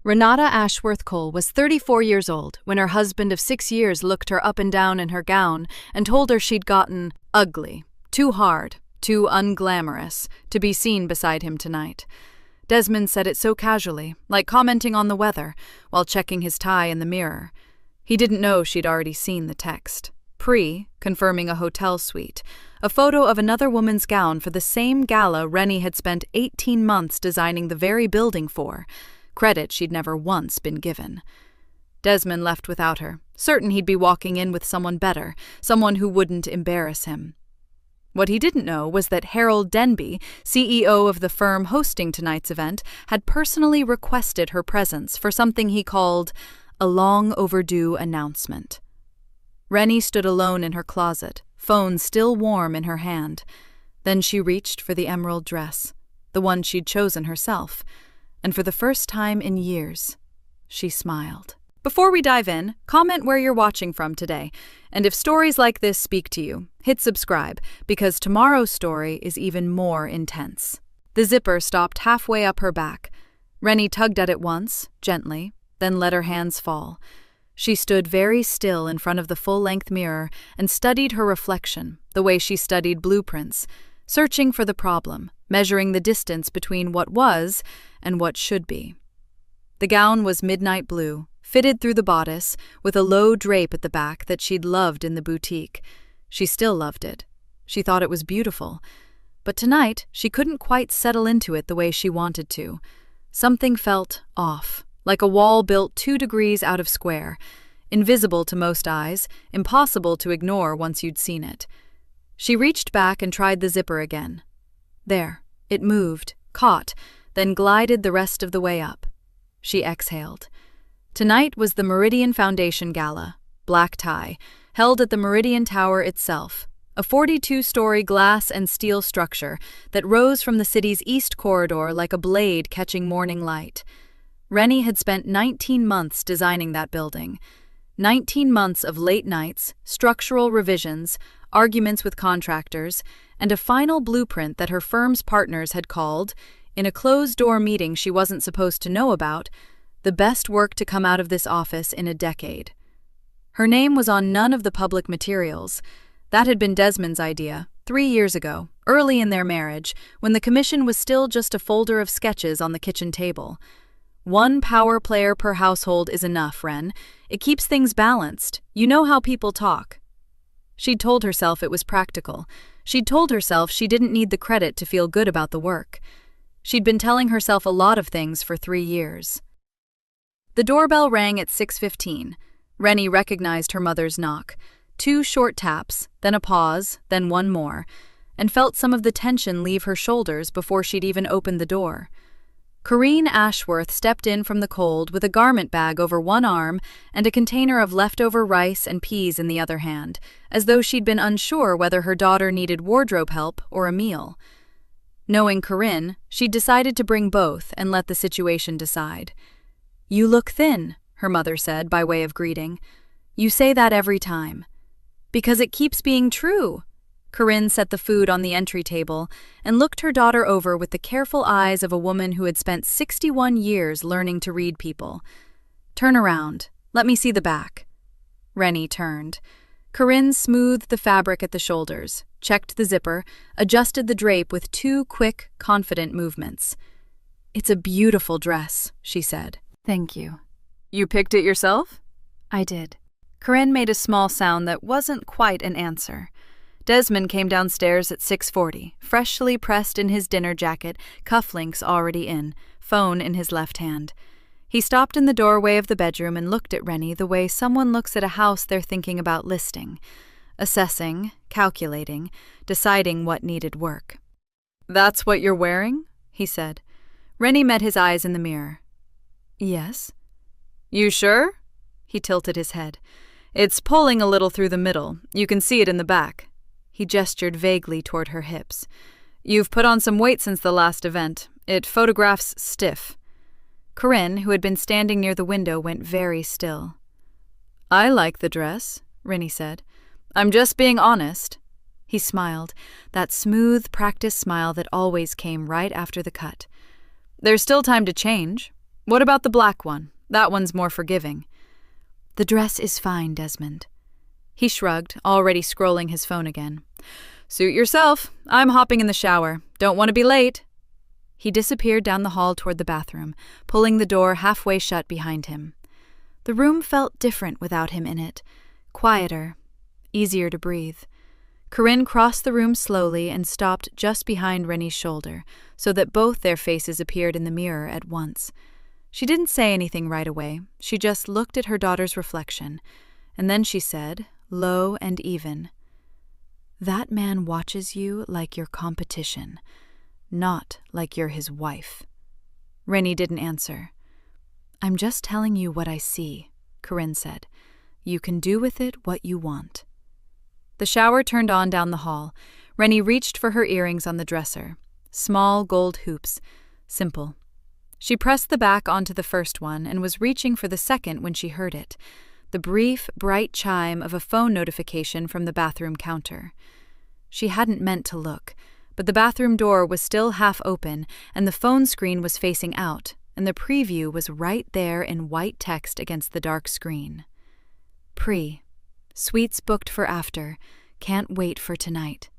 Renata Ashworth-Cole was 34 years old when her husband of 6 years looked her up and down in her gown and told her she'd gotten ugly, too hard, too unglamorous to be seen beside him tonight. Desmond said it so casually, like commenting on the weather, while checking his tie in the mirror. He didn't know she'd already seen the text. Confirming a hotel suite, a photo of another woman's gown for the same gala Rennie had spent 18 months designing the very building for. Credit she'd never once been given. Desmond left without her, certain he'd be walking in with someone better, someone who wouldn't embarrass him. What he didn't know was that Harold Denby, CEO of the firm hosting tonight's event, had personally requested her presence for something he called a long-overdue announcement. Rennie stood alone in her closet, phone still warm in her hand. Then she reached for the emerald dress, the one she'd chosen herself, and for the first time in years, she smiled. Before we dive in, comment where you're watching from today, and if stories like this speak to you, hit subscribe, because tomorrow's story is even more intense. The zipper stopped halfway up her back. Rennie tugged at it once, gently, then let her hands fall. She stood very still in front of the full-length mirror and studied her reflection, the way she studied blueprints, searching for the problem, measuring the distance between what was and what should be. The gown was midnight blue, fitted through the bodice, with a low drape at the back that she'd loved in the boutique. She still loved it. She thought it was beautiful. But tonight, she couldn't quite settle into it the way she wanted to. Something felt off, like a wall built 2 degrees out of square, invisible to most eyes, impossible to ignore once you'd seen it. She reached back and tried the zipper again. There, it moved, caught, then glided the rest of the way up. She exhaled. Tonight was the Meridian Foundation Gala, black tie, held at the Meridian Tower itself, a 42-story glass and steel structure that rose from the city's east corridor like a blade catching morning light. Rennie had spent 19 months designing that building. 19 months of late nights, structural revisions, arguments with contractors, and a final blueprint that her firm's partners had called, in a closed-door meeting she wasn't supposed to know about, the best work to come out of this office in a decade. Her name was on none of the public materials. That had been Desmond's idea, 3 years ago, early in their marriage, when the commission was still just a folder of sketches on the kitchen table. 1 power player per household is enough, Ren. It keeps things balanced. You know how people talk. She'd told herself it was practical. She'd told herself she didn't need the credit to feel good about the work. She'd been telling herself a lot of things for 3 years. The doorbell rang at 6:15. Rennie recognized her mother's knock. 2 short taps, then a pause, then 1 more, and felt some of the tension leave her shoulders before she'd even opened the door. Corrine Ashworth stepped in from the cold with a garment bag over one arm and a container of leftover rice and peas in the other hand, as though she'd been unsure whether her daughter needed wardrobe help or a meal. Knowing Corrine, she'd decided to bring both and let the situation decide. "You look thin," her mother said by way of greeting. "You say that every time." "Because it keeps being true." Corrine set the food on the entry table and looked her daughter over with the careful eyes of a woman who had spent 61 years learning to read people. "Turn around. Let me see the back." Rennie turned. Corrine smoothed the fabric at the shoulders, checked the zipper, adjusted the drape with 2 quick, confident movements. "It's a beautiful dress," she said. "Thank you." "You picked it yourself?" "I did." Corrine made a small sound that wasn't quite an answer. Desmond came downstairs at 6:40, freshly pressed in his dinner jacket, cufflinks already in, phone in his left hand. He stopped in the doorway of the bedroom and looked at Rennie the way someone looks at a house they're thinking about listing, assessing, calculating, deciding what needed work. "That's what you're wearing?" he said. Rennie met his eyes in the mirror. "Yes." "You sure?" He tilted his head. "It's pulling a little through the middle. You can see it in the back." He gestured vaguely toward her hips. "You've put on some weight since the last event. It photographs stiff." Corrine, who had been standing near the window, went very still. "I like the dress," Rennie said. "I'm just being honest." He smiled, that smooth, practiced smile that always came right after the cut. "There's still time to change." What about the black one? That one's more forgiving. The dress is fine, Desmond. He shrugged, already scrolling his phone again. Suit yourself. I'm hopping in the shower. Don't want to be late. He disappeared down the hall toward the bathroom, pulling the door halfway shut behind him. The room felt different without him in it. Quieter, easier to breathe. Corinne crossed the room slowly and stopped just behind Rennie's shoulder, so that both their faces appeared in the mirror at once. She didn't say anything right away. She just looked at her daughter's reflection, and then she said, low and even, "That man watches you like your competition, not like you're his wife." Rennie didn't answer. "I'm just telling you what I see," Corinne said. "You can do with it what you want." The shower turned on down the hall. Rennie reached for her earrings on the dresser. Small gold hoops. Simple. She pressed the back onto the first one and was reaching for the second when she heard it. The brief, bright chime of a phone notification from the bathroom counter. She hadn't meant to look, but the bathroom door was still half open and the phone screen was facing out, and the preview was right there in white text against the dark screen. Pre. Suites booked for after. Can't wait for tonight.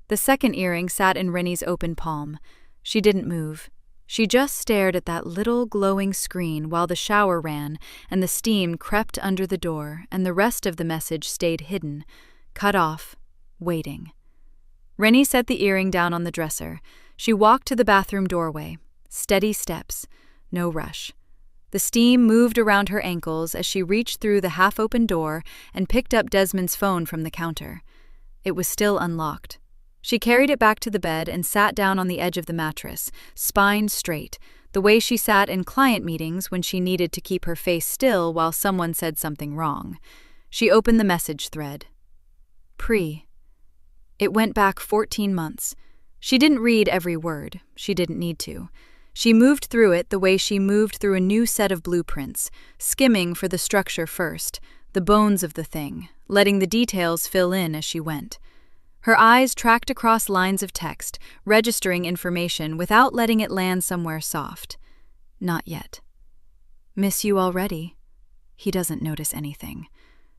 The second earring sat in Rennie's open palm. She didn't move. She just stared at that little glowing screen while the shower ran and the steam crept under the door and the rest of the message stayed hidden, cut off, waiting. Rennie set the earring down on the dresser. She walked to the bathroom doorway. Steady steps. No rush. The steam moved around her ankles as she reached through the half-open door and picked up Desmond's phone from the counter. It was still unlocked. She carried it back to the bed and sat down on the edge of the mattress, spine straight, the way she sat in client meetings when she needed to keep her face still while someone said something wrong. She opened the message thread. Pre. It went back 14 months. She didn't read every word. She didn't need to. She moved through it the way she moved through a new set of blueprints, skimming for the structure first, the bones of the thing, letting the details fill in as she went. Her eyes tracked across lines of text, registering information without letting it land somewhere soft. Not yet. Miss you already. He doesn't notice anything.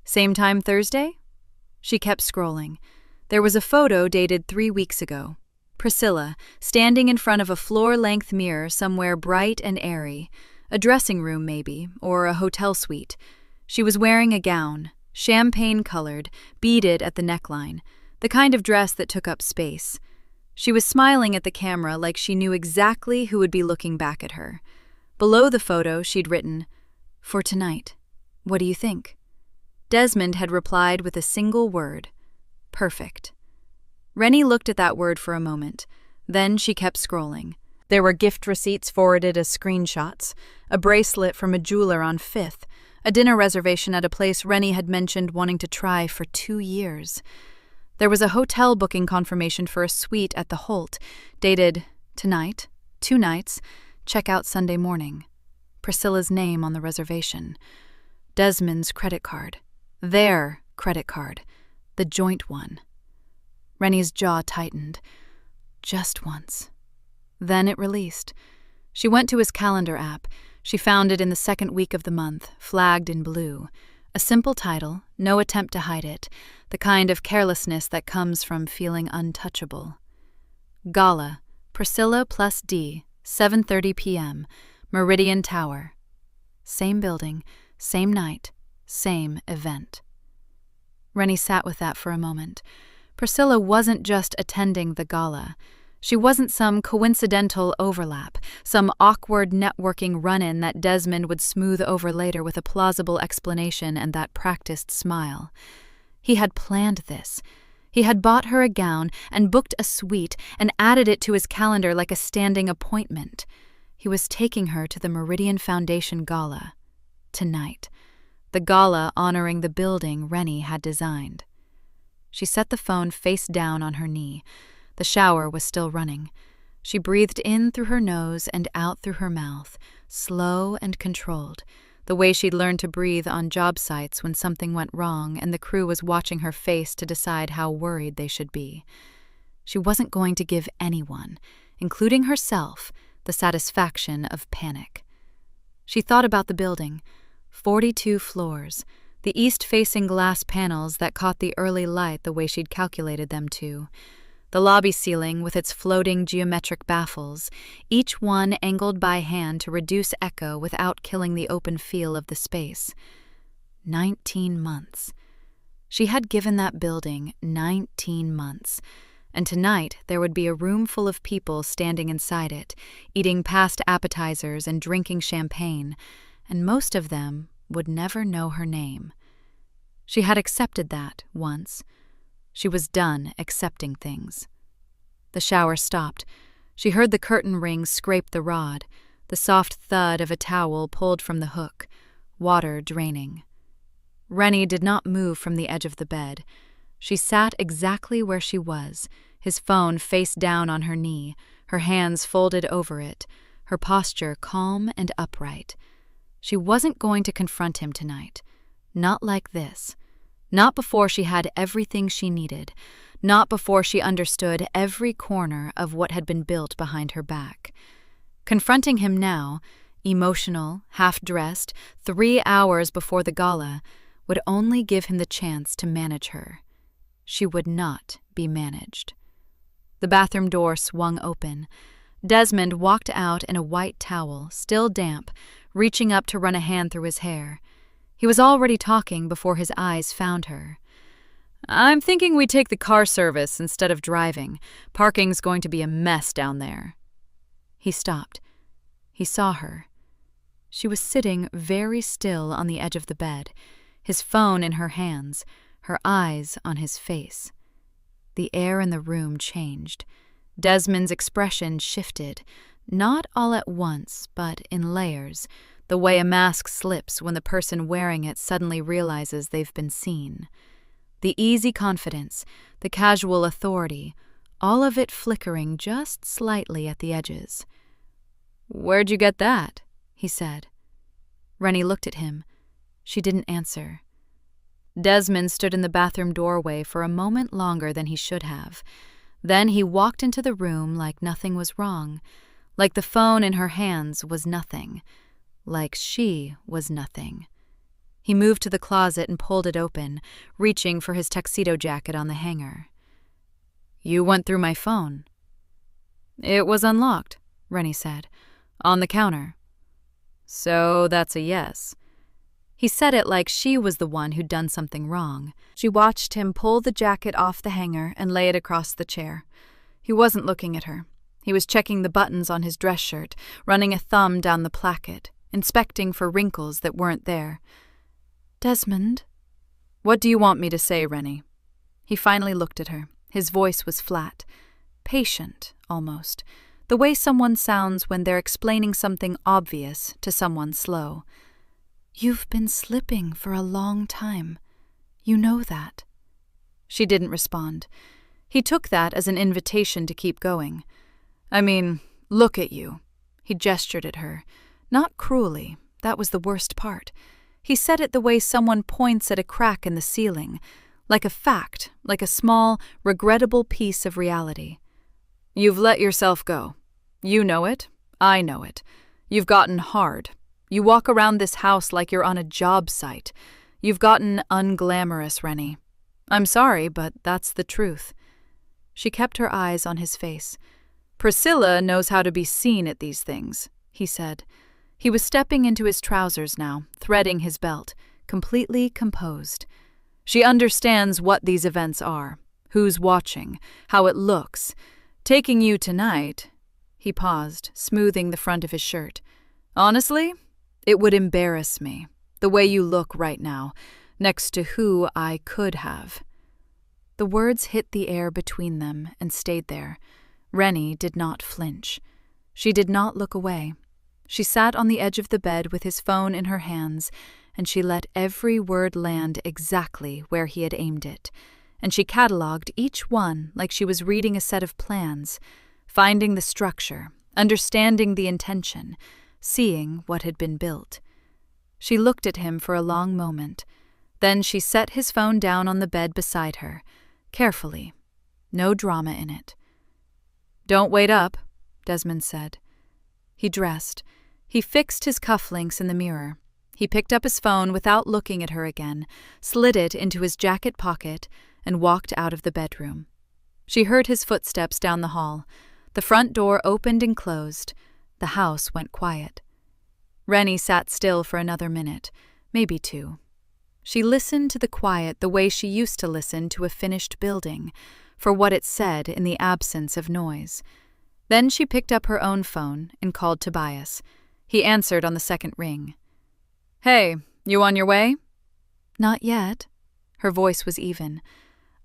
Same time Thursday? She kept scrolling. There was a photo dated 3 weeks ago. Priscilla, standing in front of a floor-length mirror somewhere bright and airy. A dressing room, maybe, or a hotel suite. She was wearing a gown, champagne-colored, beaded at the neckline, the kind of dress that took up space. She was smiling at the camera like she knew exactly who would be looking back at her. Below the photo, she'd written, "For tonight. What do you think?" Desmond had replied with a single word. Perfect. Rennie looked at that word for a moment. Then she kept scrolling. There were gift receipts forwarded as screenshots, a bracelet from a jeweler on 5th, a dinner reservation at a place Rennie had mentioned wanting to try for 2 years. There was a hotel booking confirmation for a suite at the Holt, dated tonight, 2 nights, check out Sunday morning. Priscilla's name on the reservation. Desmond's credit card. Their credit card. The joint one. Rennie's jaw tightened. Just once. Then it released. She went to his calendar app. She found it in the second week of the month, flagged in blue. A simple title, no attempt to hide it, the kind of carelessness that comes from feeling untouchable. Gala, Priscilla plus D, 7:30 p.m., Meridian Tower. Same building, same night, same event. Rennie sat with that for a moment. Priscilla wasn't just attending the gala. She wasn't some coincidental overlap, some awkward networking run-in that Desmond would smooth over later with a plausible explanation and that practiced smile. He had planned this. He had bought her a gown and booked a suite and added it to his calendar like a standing appointment. He was taking her to the Meridian Foundation Gala. Tonight. The gala honoring the building Rennie had designed. She set the phone face down on her knee. The shower was still running. She breathed in through her nose and out through her mouth, slow and controlled, the way she'd learned to breathe on job sites when something went wrong and the crew was watching her face to decide how worried they should be. She wasn't going to give anyone, including herself, the satisfaction of panic. She thought about the building. 42 floors, the east-facing glass panels that caught the early light the way she'd calculated them to. The lobby ceiling with its floating geometric baffles, each one angled by hand to reduce echo without killing the open feel of the space. 19 months. She had given that building 19 months, and tonight there would be a room full of people standing inside it, eating past appetizers and drinking champagne, and most of them would never know her name. She had accepted that once. She was done accepting things. The shower stopped. She heard the curtain rings scrape the rod, the soft thud of a towel pulled from the hook, water draining. Rennie did not move from the edge of the bed. She sat exactly where she was, his phone face down on her knee, her hands folded over it, her posture calm and upright. She wasn't going to confront him tonight. Not like this. Not before she had everything she needed. Not before she understood every corner of what had been built behind her back. Confronting him now, emotional, half-dressed, 3 hours before the gala, would only give him the chance to manage her. She would not be managed. The bathroom door swung open. Desmond walked out in a white towel, still damp, reaching up to run a hand through his hair. He was already talking before his eyes found her. "I'm thinking we take the car service instead of driving. Parking's going to be a mess down there." He stopped. He saw her. She was sitting very still on the edge of the bed, his phone in her hands, her eyes on his face. The air in the room changed. Desmond's expression shifted, not all at once, but in layers, the way a mask slips when the person wearing it suddenly realizes they've been seen. The easy confidence, the casual authority, all of it flickering just slightly at the edges. "Where'd you get that?" he said. Rennie looked at him. She didn't answer. Desmond stood in the bathroom doorway for a moment longer than he should have. Then he walked into the room like nothing was wrong, like the phone in her hands was nothing, like she was nothing. He moved to the closet and pulled it open, reaching for his tuxedo jacket on the hanger. "You went through my phone." "It was unlocked," Rennie said, "on the counter." "So that's a yes." He said it like she was the one who'd done something wrong. She watched him pull the jacket off the hanger and lay it across the chair. He wasn't looking at her. He was checking the buttons on his dress shirt, running a thumb down the placket, inspecting for wrinkles that weren't there. "Desmond?" "What do you want me to say, Rennie?" He finally looked at her. His voice was flat, patient, almost, the way someone sounds when they're explaining something obvious to someone slow. "You've been slipping for a long time. You know that." She didn't respond. He took that as an invitation to keep going. "I mean, look at you." He gestured at her. Not cruelly. That was the worst part. He said it the way someone points at a crack in the ceiling, like a fact, like a small, regrettable piece of reality. "You've let yourself go. You know it. I know it. You've gotten hard. You walk around this house like you're on a job site. You've gotten unglamorous, Rennie. I'm sorry, but that's the truth." She kept her eyes on his face. "Priscilla knows how to be seen at these things," he said. He was stepping into his trousers now, threading his belt, completely composed. "She understands what these events are, who's watching, how it looks. Taking you tonight—" He paused, smoothing the front of his shirt. "Honestly, it would embarrass me, the way you look right now, next to who I could have." The words hit the air between them and stayed there. Rennie did not flinch. She did not look away. She sat on the edge of the bed with his phone in her hands, and she let every word land exactly where he had aimed it, and she catalogued each one like she was reading a set of plans, finding the structure, understanding the intention, seeing what had been built. She looked at him for a long moment. Then she set his phone down on the bed beside her, carefully. No drama in it. "Don't wait up," Desmond said. He dressed. He fixed his cufflinks in the mirror. He picked up his phone without looking at her again, slid it into his jacket pocket, and walked out of the bedroom. She heard his footsteps down the hall. The front door opened and closed. The house went quiet. Rennie sat still for another minute, maybe 2. She listened to the quiet the way she used to listen to a finished building, for what it said in the absence of noise. Then she picked up her own phone and called Tobias. He answered on the second ring. "Hey, you on your way?" "Not yet." Her voice was even.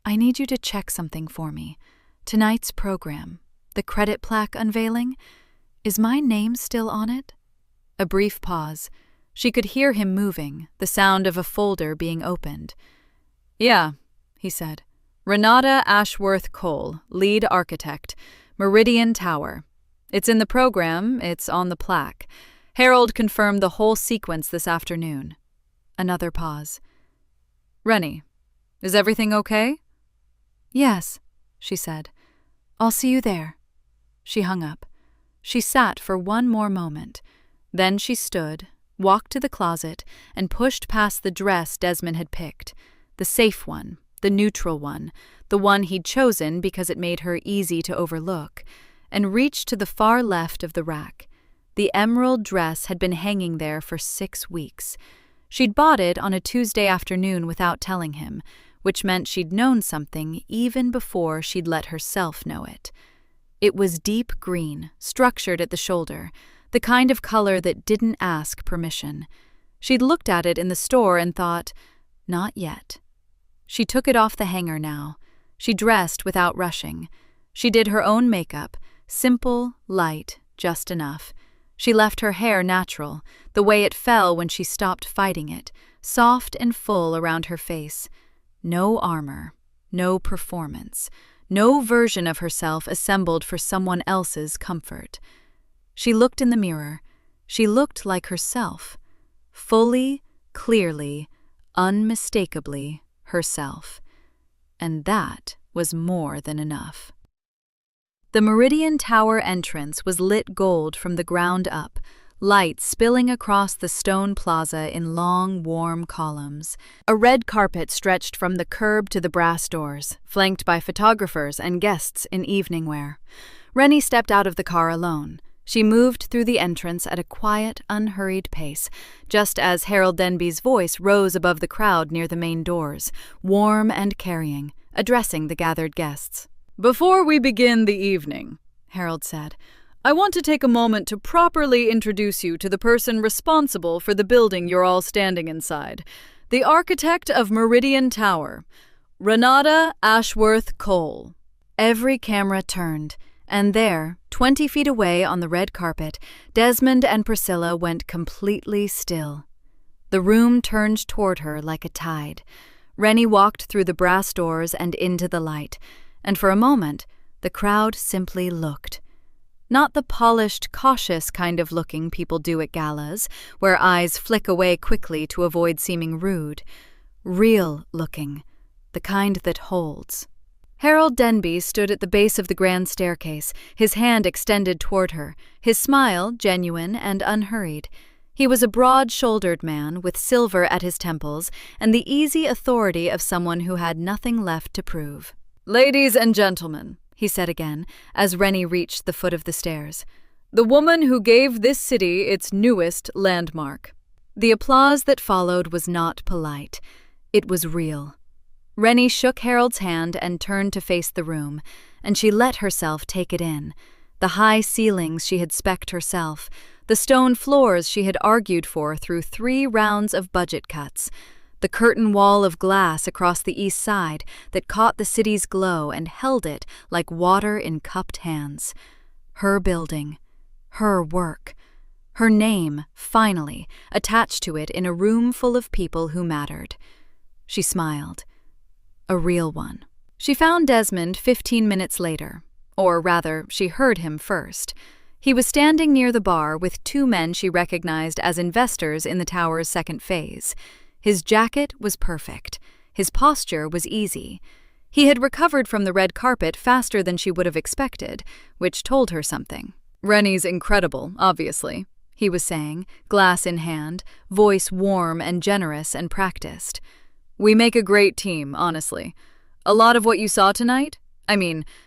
"I need you to check something for me. Tonight's program, the credit plaque unveiling, is my name still on it?" A brief pause. She could hear him moving, the sound of a folder being opened. "Yeah," he said. "Renata Ashworth Cole, lead architect, Meridian Tower. It's in the program, it's on the plaque. Harold confirmed the whole sequence this afternoon." Another pause. "Rennie, is everything okay?" "Yes," she said. "I'll see you there." She hung up. She sat for one more moment. Then she stood, walked to the closet, and pushed past the dress Desmond had picked. The safe one, the neutral one, the one he'd chosen because it made her easy to overlook, and reached to the far left of the rack. The emerald dress had been hanging there for 6 weeks. She'd bought it on a Tuesday afternoon without telling him, which meant she'd known something even before she'd let herself know it. It was deep green, structured at the shoulder, the kind of color that didn't ask permission. She'd looked at it in the store and thought, not yet. She took it off the hanger now. She dressed without rushing. She did her own makeup, simple, light, just enough. She left her hair natural, the way it fell when she stopped fighting it, soft and full around her face. No armor, no performance, no version of herself assembled for someone else's comfort. She looked in the mirror. She looked like herself. Fully, clearly, unmistakably herself. And that was more than enough. The Meridian Tower entrance was lit gold from the ground up, light spilling across the stone plaza in long, warm columns. A red carpet stretched from the curb to the brass doors, flanked by photographers and guests in evening wear. Rennie stepped out of the car alone. She moved through the entrance at a quiet, unhurried pace, just as Harold Denby's voice rose above the crowd near the main doors, warm and carrying, addressing the gathered guests. "Before we begin the evening," Harold said, "I want to take a moment to properly introduce you to the person responsible for the building you're all standing inside, the architect of Meridian Tower, Renata Ashworth Cole." Every camera turned, and there, 20 feet away on the red carpet, Desmond and Priscilla went completely still. The room turned toward her like a tide. Rennie walked through the brass doors and into the light, and for a moment, the crowd simply looked. Not the polished, cautious kind of looking people do at galas, where eyes flick away quickly to avoid seeming rude. Real looking, the kind that holds. Harold Denby stood at the base of the grand staircase, his hand extended toward her, his smile genuine and unhurried. He was a broad-shouldered man with silver at his temples and the easy authority of someone who had nothing left to prove. "Ladies and gentlemen," he said again, as Rennie reached the foot of the stairs, "the woman who gave this city its newest landmark." The applause that followed was not polite. It was real. Rennie shook Harold's hand and turned to face the room, and she let herself take it in. The high ceilings she had spec'd herself, the stone floors she had argued for through 3 rounds of budget cuts, the curtain wall of glass across the east side that caught the city's glow and held it like water in cupped hands. Her building, her work, her name, finally, attached to it in a room full of people who mattered. She smiled. A real one. She found Desmond 15 minutes later, or rather, she heard him first. He was standing near the bar with 2 men she recognized as investors in the tower's second phase. His jacket was perfect. His posture was easy. He had recovered from the red carpet faster than she would have expected, which told her something. "Rennie's incredible, obviously," he was saying, glass in hand, voice warm and generous and practiced. "We make a great team, honestly. A lot of what you saw tonight?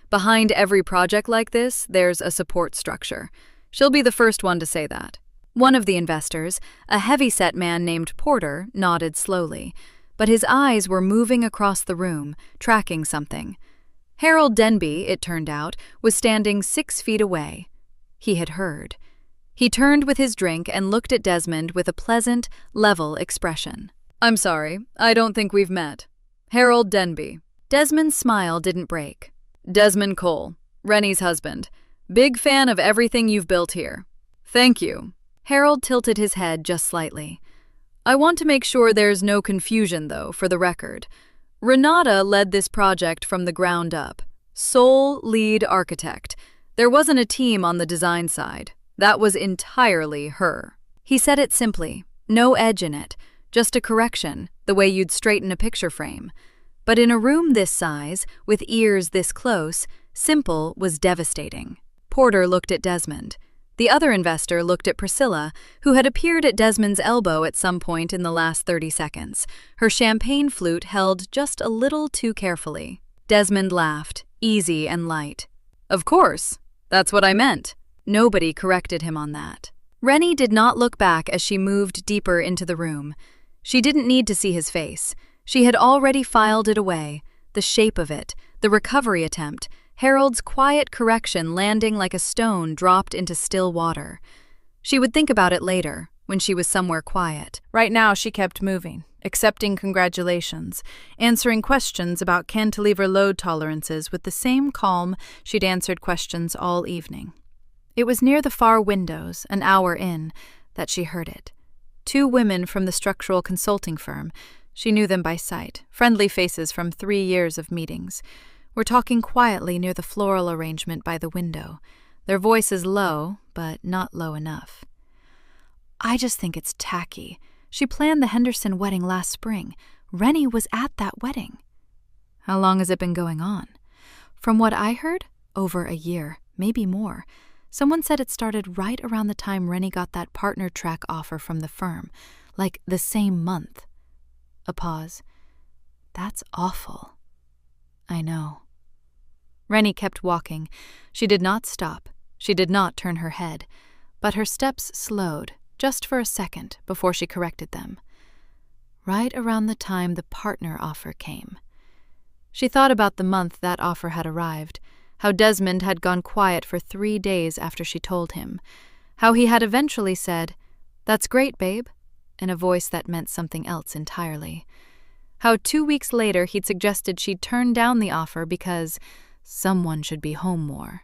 Behind every project like this, there's a support structure. She'll be the first one to say that." One of the investors, a heavy-set man named Porter, nodded slowly, but his eyes were moving across the room, tracking something. Harold Denby, it turned out, was standing 6 feet away. He had heard. He turned with his drink and looked at Desmond with a pleasant, level expression. "I'm sorry, I don't think we've met. Harold Denby." Desmond's smile didn't break. "Desmond Cole, Rennie's husband. Big fan of everything you've built here." "Thank you." Harold tilted his head just slightly. "I want to make sure there's no confusion, though, for the record. Renata led this project from the ground up. Sole lead architect. There wasn't a team on the design side. That was entirely her." He said it simply, no edge in it, just a correction, the way you'd straighten a picture frame. But in a room this size, with ears this close, simple was devastating. Porter looked at Desmond. The other investor looked at Priscilla, who had appeared at Desmond's elbow at some point in the last 30 seconds, her champagne flute held just a little too carefully. Desmond laughed, easy and light. "Of course, that's what I meant." Nobody corrected him on that. Rennie did not look back as she moved deeper into the room. She didn't need to see his face. She had already filed it away, the shape of it, the recovery attempt, Harold's quiet correction landing like a stone dropped into still water. She would think about it later, when she was somewhere quiet. Right now she kept moving, accepting congratulations, answering questions about cantilever load tolerances with the same calm she'd answered questions all evening. It was near the far windows, an hour in, that she heard it. 2 women from the structural consulting firm, she knew them by sight, friendly faces from 3 years of meetings, were talking quietly near the floral arrangement by the window, their voices low, but not low enough. "I just think it's tacky. She planned the Henderson wedding last spring. Rennie was at that wedding." "How long has it been going on?" "From what I heard, over a year, maybe more. Someone said it started right around the time Rennie got that partner track offer from the firm, like the same month." A pause. "That's awful." "I know." Rennie kept walking. She did not stop. She did not turn her head. But her steps slowed, just for a second, before she corrected them. Right around the time the partner offer came. She thought about the month that offer had arrived, how Desmond had gone quiet for 3 days after she told him, how he had eventually said, "That's great, babe," in a voice that meant something else entirely. How 2 weeks later he'd suggested she'd turn down the offer because someone should be home more.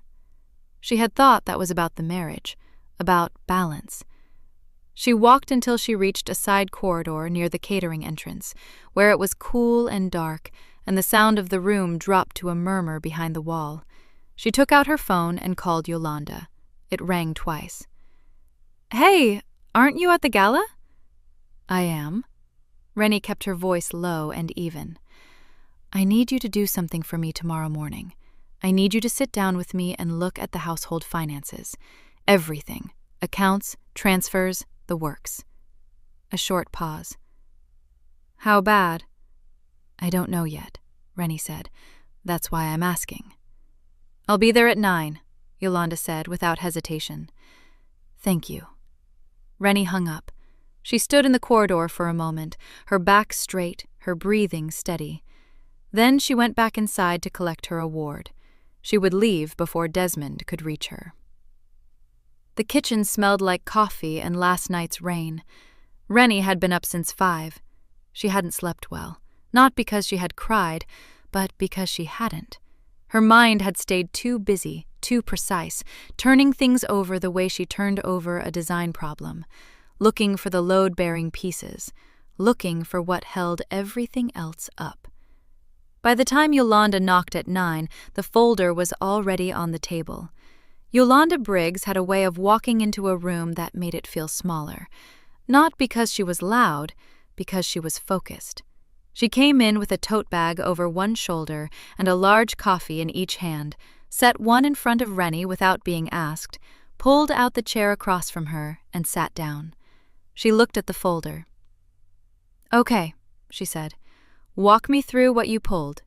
She had thought that was about the marriage, about balance. She walked until she reached a side corridor near the catering entrance, where it was cool and dark, and the sound of the room dropped to a murmur behind the wall. She took out her phone and called Yolanda. It rang twice. "Hey, aren't you at the gala?" "I am." Rennie kept her voice low and even. "I need you to do something for me tomorrow morning. I need you to sit down with me and look at the household finances. Everything. Accounts, transfers, the works." A short pause. "How bad?" "I don't know yet," Rennie said. "That's why I'm asking." "I'll be there at 9, Yolanda said without hesitation. "Thank you." Rennie hung up. She stood in the corridor for a moment, her back straight, her breathing steady. Then she went back inside to collect her award. She would leave before Desmond could reach her. The kitchen smelled like coffee and last night's rain. Rennie had been up since 5. She hadn't slept well, not because she had cried, but because she hadn't. Her mind had stayed too busy, too precise, turning things over the way she turned over a design problem, looking for the load-bearing pieces, looking for what held everything else up. By the time Yolanda knocked at 9, the folder was already on the table. Yolanda Briggs had a way of walking into a room that made it feel smaller. Not because she was loud, because she was focused. She came in with a tote bag over one shoulder and a large coffee in each hand, set one in front of Rennie without being asked, pulled out the chair across from her, and sat down. She looked at the folder. "Okay," she said. "Walk me through what you pulled."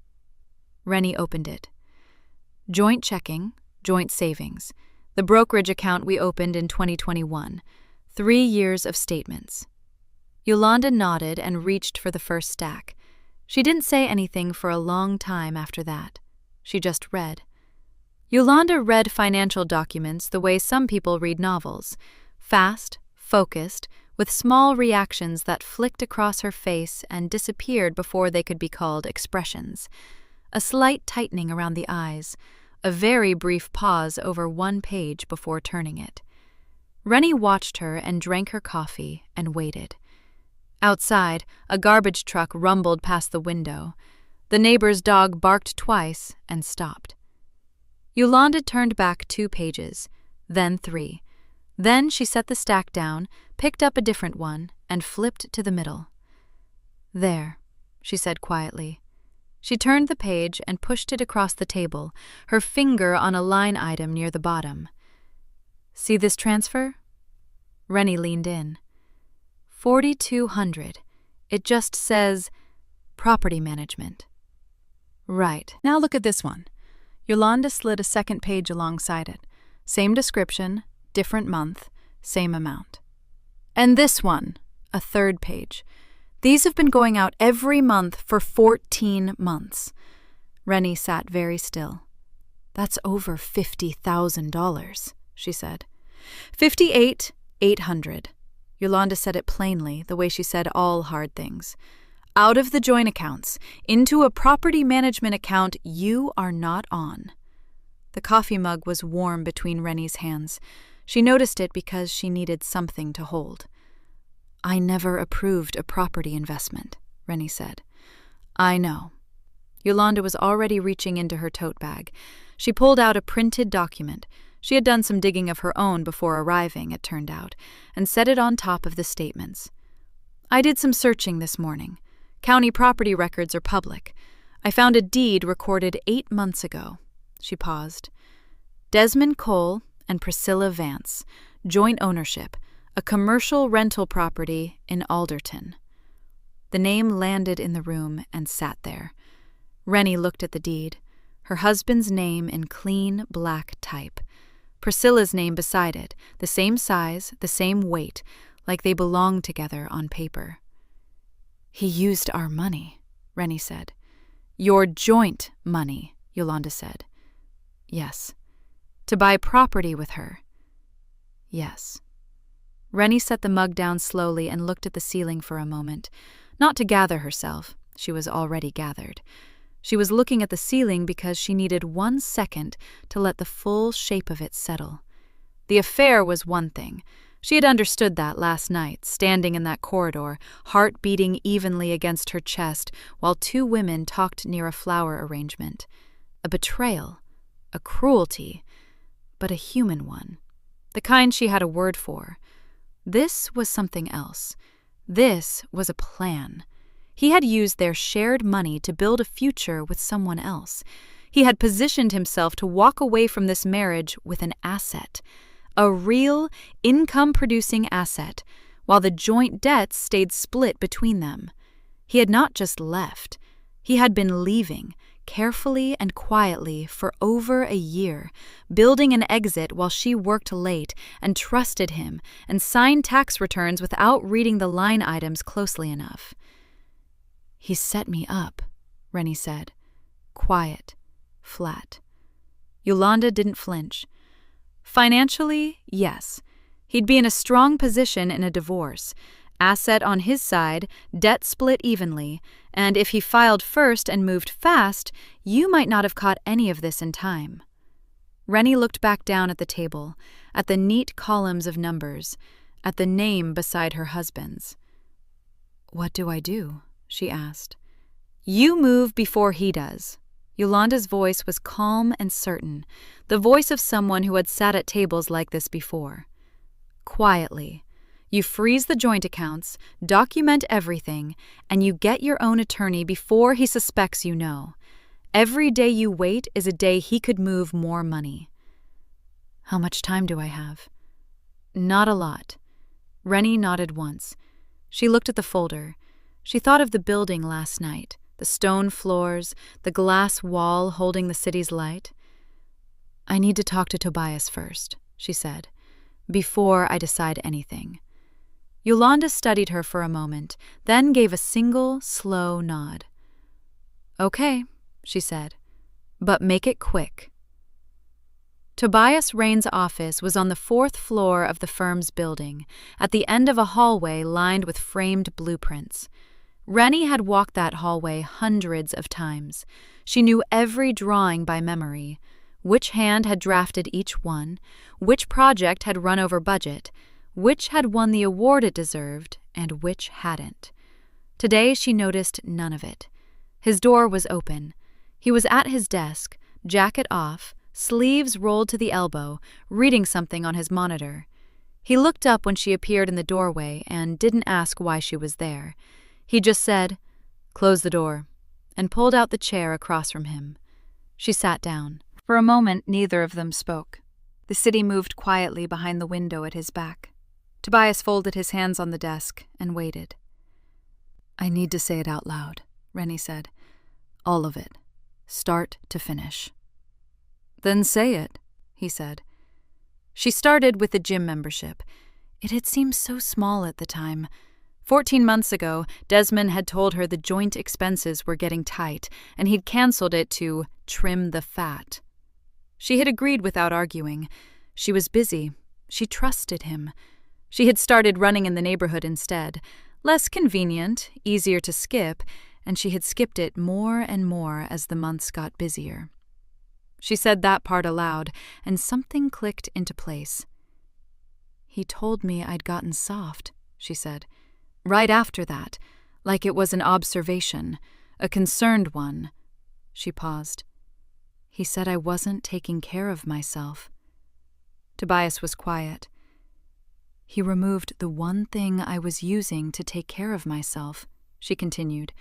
Rennie opened it. Joint checking, joint savings. The brokerage account we opened in 2021. 3 years of statements. Yolanda nodded and reached for the first stack. She didn't say anything for a long time after that. She just read. Yolanda read financial documents the way some people read novels. Fast, focused, with small reactions that flicked across her face and disappeared before they could be called expressions. A slight tightening around the eyes, a very brief pause over one page before turning it. Rennie watched her and drank her coffee and waited. Outside, a garbage truck rumbled past the window. The neighbor's dog barked twice and stopped. Yolanda turned back 2 pages, then 3. Then she set the stack down, picked up a different one, and flipped to the middle. "There," she said quietly. She turned the page and pushed it across the table, her finger on a line item near the bottom. "See this transfer?" Rennie leaned in. $4,200. It just says property management. "Right. Now look at this one." Yolanda slid a second page alongside it. Same description, different month, same amount. "And this one," a third page. "These have been going out every month for 14 months. Rennie sat very still. "That's over $50,000, she said. $58,800. Yolanda said it plainly, the way she said all hard things. "Out of the joint accounts, into a property management account you are not on." The coffee mug was warm between Rennie's hands. She noticed it because she needed something to hold. "I never approved a property investment," Rennie said. "I know." Yolanda was already reaching into her tote bag. She pulled out a printed document. She had done some digging of her own before arriving, it turned out, and set it on top of the statements. "I did some searching this morning. County property records are public. I found a deed recorded 8 months ago." She paused. "Desmond Cole and Priscilla Vance, joint ownership, a commercial rental property in Alderton." The name landed in the room and sat there. Rennie looked at the deed, her husband's name in clean black type. Priscilla's name beside it, the same size, the same weight, like they belonged together on paper. "He used our money," Rennie said. "Your joint money," Yolanda said. "Yes." "To buy property with her." "Yes." Rennie set the mug down slowly and looked at the ceiling for a moment, not to gather herself. She was already gathered. She was looking at the ceiling because she needed 1 second to let the full shape of it settle. The affair was one thing. She had understood that last night, standing in that corridor, heart beating evenly against her chest while 2 women talked near a flower arrangement. A betrayal, a cruelty, but a human one. The kind she had a word for. This was something else. This was a plan. He had used their shared money to build a future with someone else. He had positioned himself to walk away from this marriage with an asset. A real, income-producing asset, while the joint debts stayed split between them. He had not just left. He had been leaving, carefully and quietly, for over a year, building an exit while she worked late and trusted him and signed tax returns without reading the line items closely enough. "He set me up," Rennie said. Quiet, flat. Yolanda didn't flinch. Financially, yes. He'd be in a strong position in a divorce. Asset on his side, debt split evenly, and if he filed first and moved fast, you might not have caught any of this in time. Rennie looked back down at the table, at the neat columns of numbers, at the name beside her husband's. "What do I do?" she asked. "You move before he does." Yolanda's voice was calm and certain, the voice of someone who had sat at tables like this before. Quietly, you freeze the joint accounts, document everything, and you get your own attorney before he suspects you know. Every day you wait is a day he could move more money. How much time do I have? Not a lot. Rennie nodded once. She looked at the folder. She thought of the building last night, the stone floors, the glass wall holding the city's light. I need to talk to Tobias first, she said, before I decide anything. Yolanda studied her for a moment, then gave a single, slow nod. Okay, she said, but make it quick. Tobias Rain's office was on the 4th floor of the firm's building, at the end of a hallway lined with framed blueprints. Rennie had walked that hallway hundreds of times. She knew every drawing by memory, which hand had drafted each one, which project had run over budget, which had won the award it deserved, and which hadn't. Today she noticed none of it. His door was open. He was at his desk, jacket off, sleeves rolled to the elbow, reading something on his monitor. He looked up when she appeared in the doorway and didn't ask why she was there. He just said, "Close the door," and pulled out the chair across from him. She sat down. For a moment, neither of them spoke. The city moved quietly behind the window at his back. Tobias folded his hands on the desk and waited. I need to say it out loud, Rennie said. All of it, start to finish. Then say it, he said. She started with the gym membership. It had seemed so small at the time. 14 months ago, Desmond had told her the joint expenses were getting tight, and he'd canceled it to trim the fat. She had agreed without arguing. She was busy. She trusted him. She had started running in the neighborhood instead. Less convenient, easier to skip, and she had skipped it more and more as the months got busier. She said that part aloud, and something clicked into place. He told me I'd gotten soft, she said. Right after that, like it was an observation, a concerned one. She paused. He said I wasn't taking care of myself. Tobias was quiet. He removed the one thing I was using to take care of myself, she continued,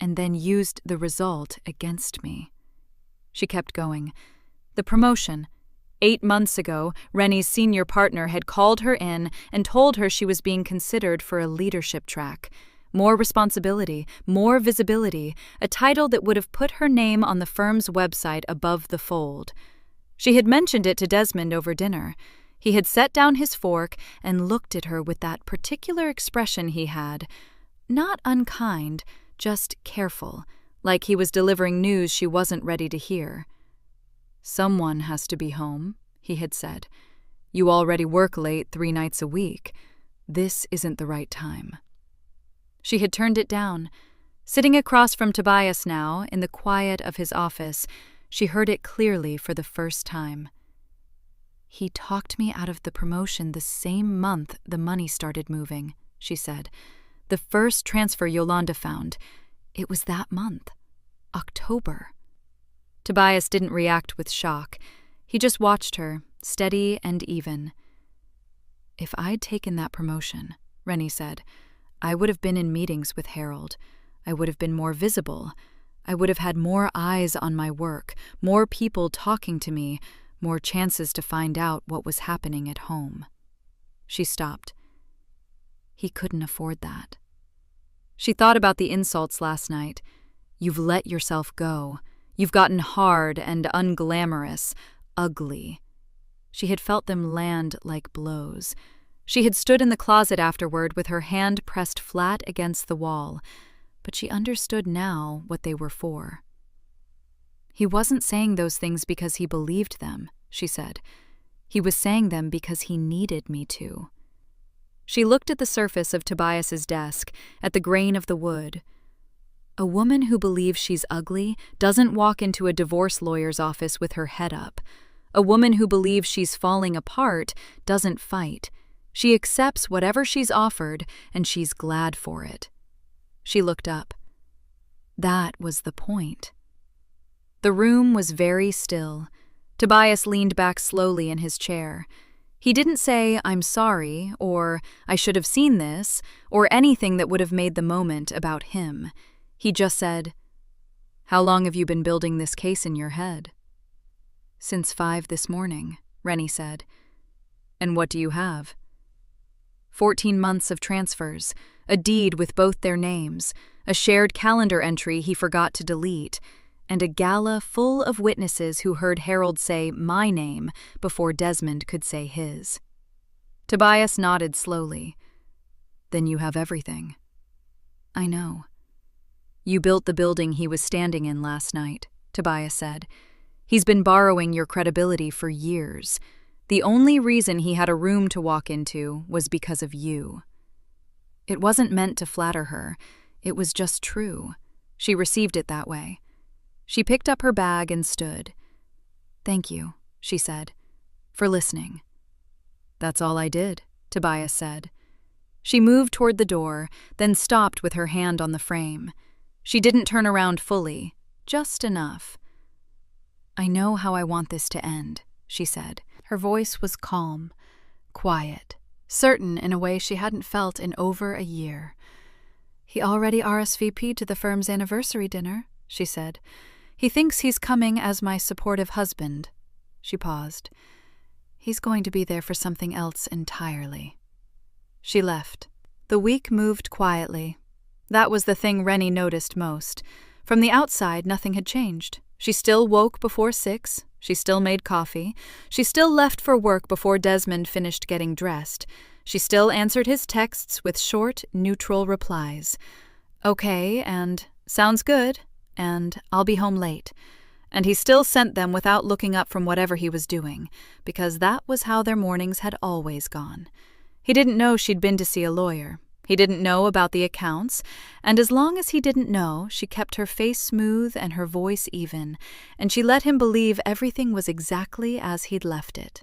and then used the result against me. She kept going. The promotion. 8 months ago, Rennie's senior partner had called her in and told her she was being considered for a leadership track. More responsibility, more visibility, a title that would have put her name on the firm's website above the fold. She had mentioned it to Desmond over dinner. He had set down his fork and looked at her with that particular expression he had. Not unkind, just careful, like he was delivering news she wasn't ready to hear. Someone has to be home, he had said. You already work late 3 nights a week. This isn't the right time. She had turned it down. Sitting across from Tobias now, in the quiet of his office, she heard it clearly for the first time. He talked me out of the promotion the same month the money started moving, she said. The first transfer Yolanda found. It was that month. October. Tobias didn't react with shock. He just watched her, steady and even. If I'd taken that promotion, Rennie said, I would have been in meetings with Harold. I would have been more visible. I would have had more eyes on my work, more people talking to me, more chances to find out what was happening at home. She stopped. He couldn't afford that. She thought about the insults last night. You've let yourself go. You've gotten hard and unglamorous, ugly. She had felt them land like blows. She had stood in the closet afterward with her hand pressed flat against the wall, but she understood now what they were for. He wasn't saying those things because he believed them, she said. He was saying them because he needed me to. She looked at the surface of Tobias's desk, at the grain of the wood. A woman who believes she's ugly doesn't walk into a divorce lawyer's office with her head up. A woman who believes she's falling apart doesn't fight. She accepts whatever she's offered, and she's glad for it. She looked up. That was the point. The room was very still. Tobias leaned back slowly in his chair. He didn't say, I'm sorry, or I should have seen this, or anything that would have made the moment about him. He just said, How long have you been building this case in your head? Since 5 this morning, Rennie said. And what do you have? 14 months of transfers, a deed with both their names, a shared calendar entry he forgot to delete, and a gala full of witnesses who heard Harold say my name before Desmond could say his. Tobias nodded slowly. Then you have everything. I know. You built the building he was standing in last night, Tobias said. He's been borrowing your credibility for years. The only reason he had a room to walk into was because of you. It wasn't meant to flatter her. It was just true. She received it that way. She picked up her bag and stood. Thank you, she said, for listening. That's all I did, Tobias said. She moved toward the door, then stopped with her hand on the frame. She didn't turn around fully, just enough. I know how I want this to end, she said. Her voice was calm, quiet, certain in a way she hadn't felt in over a year. He already RSVP'd to the firm's anniversary dinner, she said. He thinks he's coming as my supportive husband. She paused. He's going to be there for something else entirely. She left. The week moved quietly. That was the thing Rennie noticed most. From the outside, nothing had changed. She still woke before 6. She still made coffee. She still left for work before Desmond finished getting dressed. She still answered his texts with short, neutral replies. Okay, and sounds good, and I'll be home late. And he still sent them without looking up from whatever he was doing, because that was how their mornings had always gone. He didn't know she'd been to see a lawyer. He didn't know about the accounts, and as long as he didn't know, she kept her face smooth and her voice even, and she let him believe everything was exactly as he'd left it.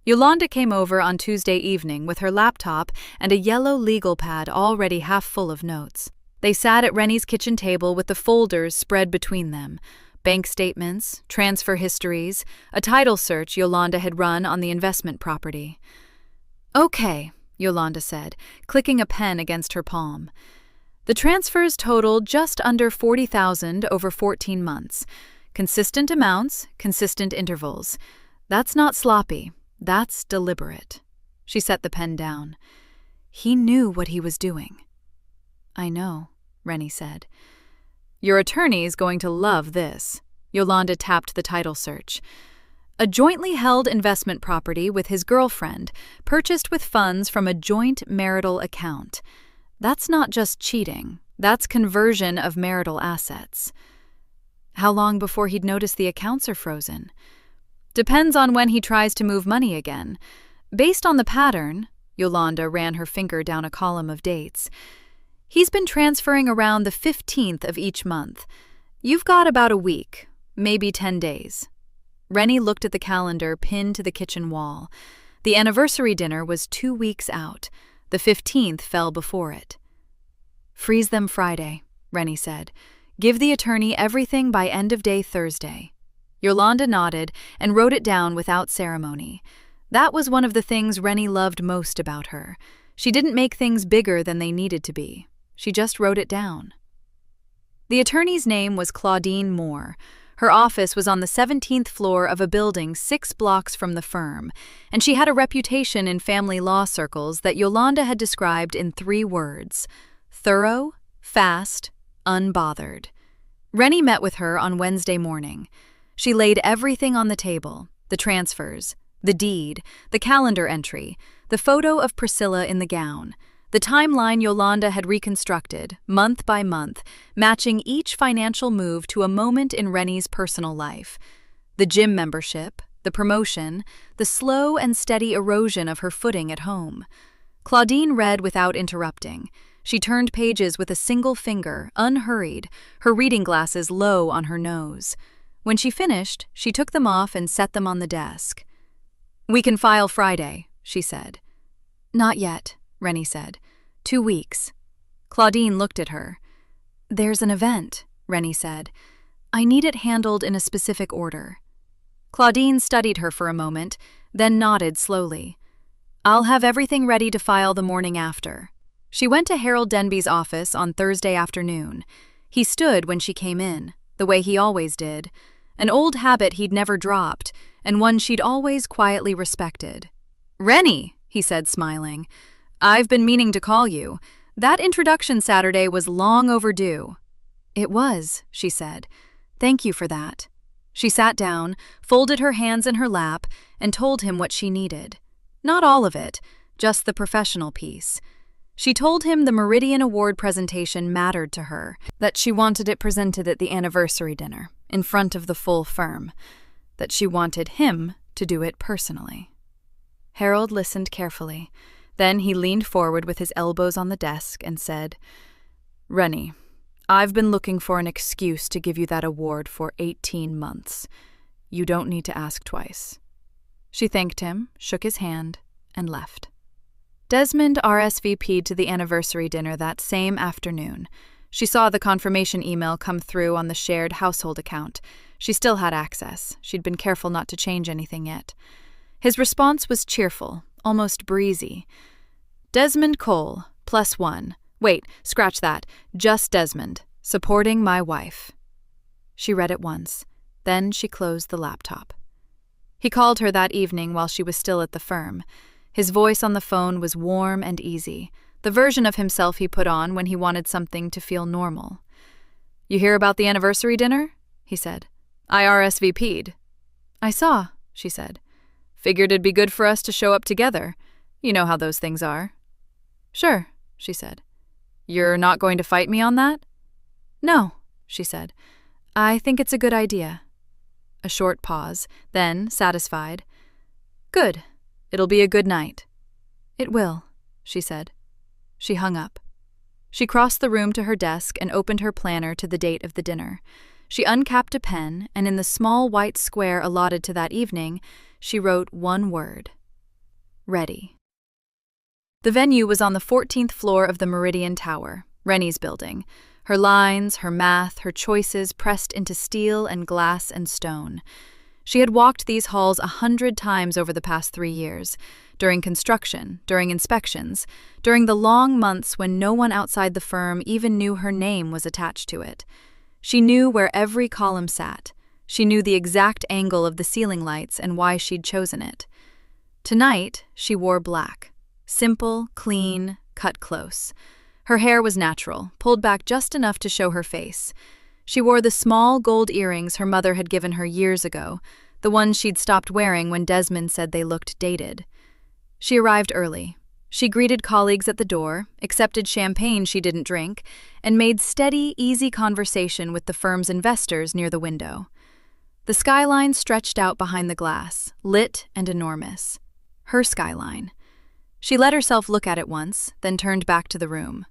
Yolanda came over on Tuesday evening with her laptop and a yellow legal pad already half full of notes. They sat at Rennie's kitchen table with the folders spread between them. Bank statements, transfer histories, a title search Yolanda had run on the investment property. Okay, Yolanda said, clicking a pen against her palm. The transfers totaled just under $40,000 over 14 months. Consistent amounts, consistent intervals. That's not sloppy. That's deliberate. She set the pen down. He knew what he was doing. I know, Rennie said. Your attorney's going to love this. Yolanda tapped the title search. A jointly held investment property with his girlfriend, purchased with funds from a joint marital account. That's not just cheating. That's conversion of marital assets. How long before he'd notice the accounts are frozen? Depends on when he tries to move money again. Based on the pattern, Yolanda ran her finger down a column of dates. He's been transferring around the 15th of each month. You've got about a week, maybe 10 days. Rennie looked at the calendar pinned to the kitchen wall. The anniversary dinner was 2 weeks out. The 15th fell before it. Freeze them Friday, Rennie said. Give the attorney everything by end of day Thursday. Yolanda nodded and wrote it down without ceremony. That was one of the things Rennie loved most about her. She didn't make things bigger than they needed to be. She just wrote it down. The attorney's name was Claudine Moore. Her office was on the 17th floor of a building 6 blocks from the firm, and she had a reputation in family law circles that Yolanda had described in 3 words: thorough, fast, unbothered. Rennie met with her on Wednesday morning. She laid everything on the table: the transfers, the deed, the calendar entry, the photo of Priscilla in the gown, the timeline Yolanda had reconstructed, month by month, matching each financial move to a moment in Rennie's personal life. The gym membership, the promotion, the slow and steady erosion of her footing at home. Claudine read without interrupting. She turned pages with a single finger, unhurried, her reading glasses low on her nose. When she finished, she took them off and set them on the desk. We can file Friday, she said. Not yet, Rennie said. 2 weeks. Claudine looked at her. There's an event, Rennie said. I need it handled in a specific order. Claudine studied her for a moment, then nodded slowly. I'll have everything ready to file the morning after. She went to Harold Denby's office on Thursday afternoon. He stood when she came in, the way he always did, an old habit he'd never dropped, and one she'd always quietly respected. "Rennie," he said, smiling, "I've been meaning to call you. That introduction Saturday was long overdue." "It was," she said. "Thank you for that." She sat down, folded her hands in her lap, and told him what she needed. Not all of it, just the professional piece. She told him the Meridian Award presentation mattered to her, that she wanted it presented at the anniversary dinner, in front of the full firm, that she wanted him to do it personally. Harold listened carefully. Then he leaned forward with his elbows on the desk and said, "Rennie, I've been looking for an excuse to give you that award for 18 months. You don't need to ask twice." She thanked him, shook his hand, and left. Desmond RSVP'd to the anniversary dinner that same afternoon. She saw the confirmation email come through on the shared household account. She still had access. She'd been careful not to change anything yet. His response was cheerful, almost breezy. "Desmond Cole, +1. Wait, scratch that. Just Desmond. Supporting my wife." She read it once. Then she closed the laptop. He called her that evening while she was still at the firm. His voice on the phone was warm and easy, the version of himself he put on when he wanted something to feel normal. "You hear about the anniversary dinner?" he said. "I RSVP'd." "I saw," she said. "Figured it'd be good for us to show up together. You know how those things are." "Sure," she said. "You're not going to fight me on that?" "No," she said. "I think it's a good idea." A short pause, then, satisfied, "Good. It'll be a good night." "It will," she said. She hung up. She crossed the room to her desk and opened her planner to the date of the dinner. She uncapped a pen, and in the small white square allotted to that evening, she wrote one word: "Ready." The venue was on the 14th floor of the Meridian Tower, Rennie's building. Her lines, her math, her choices pressed into steel and glass and stone. She had walked these halls 100 times over the past 3 years, during construction, during inspections, during the long months when no one outside the firm even knew her name was attached to it. She knew where every column sat. She knew the exact angle of the ceiling lights and why she'd chosen it. Tonight, she wore black. Simple, clean, cut close. Her hair was natural, pulled back just enough to show her face. She wore the small gold earrings her mother had given her years ago, the ones she'd stopped wearing when Desmond said they looked dated. She arrived early. She greeted colleagues at the door, accepted champagne she didn't drink, and made steady, easy conversation with the firm's investors near the window. The skyline stretched out behind the glass, lit and enormous. Her skyline. She let herself look at it once, then turned back to the room.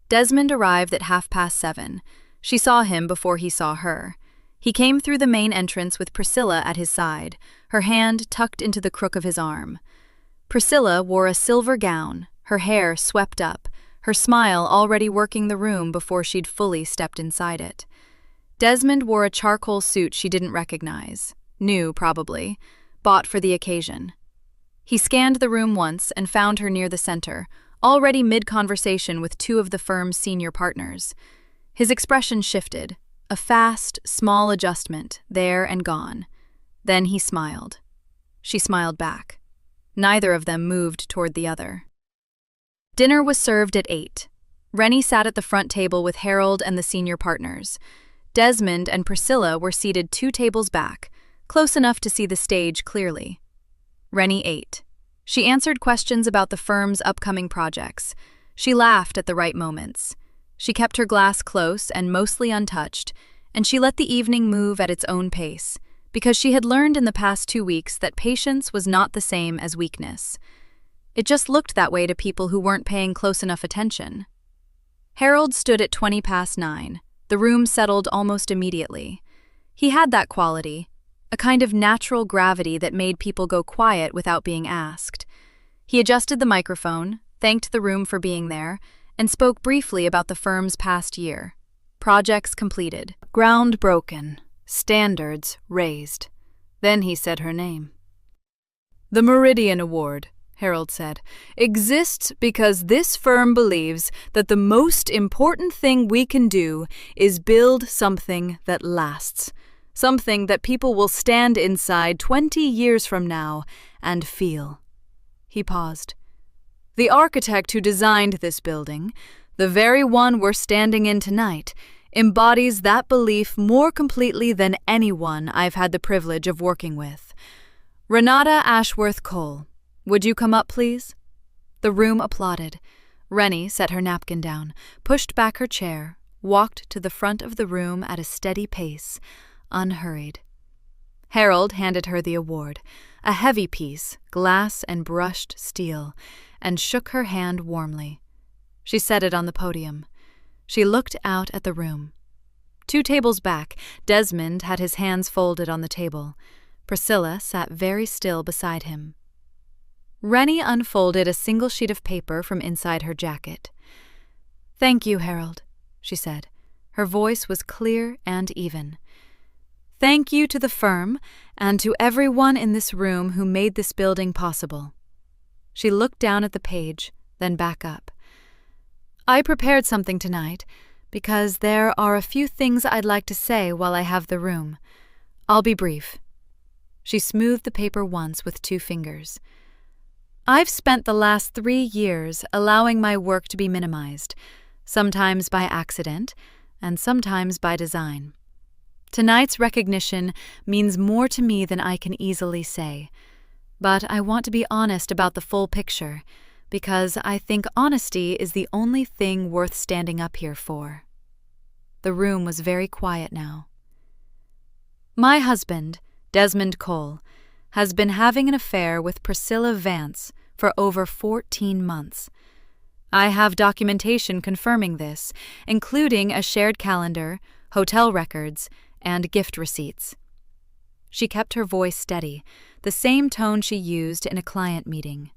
Desmond arrived at 7:30. She saw him before he saw her. He came through the main entrance with Priscilla at his side, her hand tucked into the crook of his arm. Priscilla wore a silver gown, her hair swept up, her smile already working the room before she'd fully stepped inside it. Desmond wore a charcoal suit she didn't recognize, new probably, bought for the occasion. He scanned the room once and found her near the center, already mid-conversation with 2 of the firm's senior partners. His expression shifted, a fast, small adjustment, there and gone. Then he smiled. She smiled back. Neither of them moved toward the other. Dinner was served at 8. Rennie sat at the front table with Harold and the senior partners. Desmond and Priscilla were seated 2 tables back, close enough to see the stage clearly. Rennie ate. She answered questions about the firm's upcoming projects. She laughed at the right moments. She kept her glass close and mostly untouched, and she let the evening move at its own pace, because she had learned in the past 2 weeks that patience was not the same as weakness. It just looked that way to people who weren't paying close enough attention. Harold stood at 9:20. The room settled almost immediately. He had that quality, a kind of natural gravity that made people go quiet without being asked. He adjusted the microphone, thanked the room for being there, and spoke briefly about the firm's past year. Projects completed, ground broken, standards raised. Then he said her name. "The Meridian Award," Harold said, "exists because this firm believes that the most important thing we can do is build something that lasts. something that people will stand inside 20 years from now and feel. He paused. The architect who designed this building, the very one we're standing in tonight, embodies that belief more completely than anyone I've had the privilege of working with. Renata Ashworth Cole, would you come up, please? The room applauded. Rennie set her napkin down, pushed back her chair, walked to the front of the room at a steady pace, unhurried. Harold handed her the award, a heavy piece, glass and brushed steel, and shook her hand warmly. She set it on the podium. She looked out at the room. 2 tables back, Desmond had his hands folded on the table. Priscilla sat very still beside him. Rennie unfolded a single sheet of paper from inside her jacket. "Thank you, Harold," she said. Her voice was clear and even. "Thank you to the firm and to everyone in this room who made this building possible." She looked down at the page, then back up. "I prepared something tonight because there are a few things I'd like to say while I have the room. I'll be brief." She smoothed the paper once with 2 fingers. "I've spent the last 3 years allowing my work to be minimized, sometimes by accident and sometimes by design. Tonight's recognition means more to me than I can easily say, but I want to be honest about the full picture because I think honesty is the only thing worth standing up here for." The room was very quiet now. "My husband, Desmond Cole, has been having an affair with Priscilla Vance for over 14 months. I have documentation confirming this, including a shared calendar, hotel records, and gift receipts." She kept her voice steady, the same tone she used in a client meeting.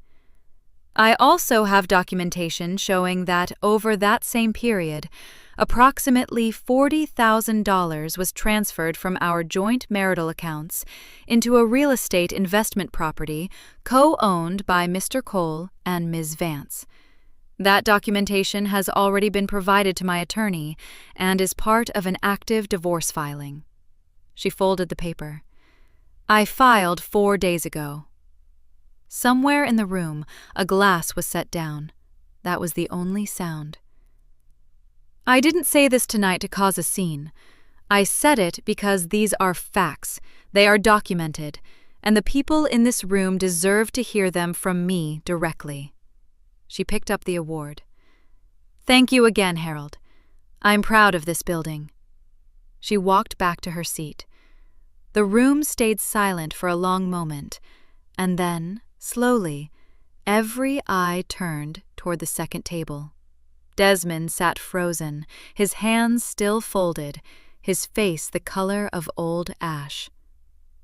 "I also have documentation showing that over that same period, approximately $40,000 was transferred from our joint marital accounts into a real estate investment property co-owned by Mr. Cole and Ms. Vance. That documentation has already been provided to my attorney and is part of an active divorce filing." She folded the paper. "I filed 4 days ago." Somewhere in the room, a glass was set down. That was the only sound. "I didn't say this tonight to cause a scene. I said it because these are facts. They are documented, and the people in this room deserve to hear them from me directly." She picked up the award. "Thank you again, Harold. I'm proud of this building." She walked back to her seat. The room stayed silent for a long moment, and then, slowly, every eye turned toward the second table. Desmond sat frozen, his hands still folded, his face the color of old ash.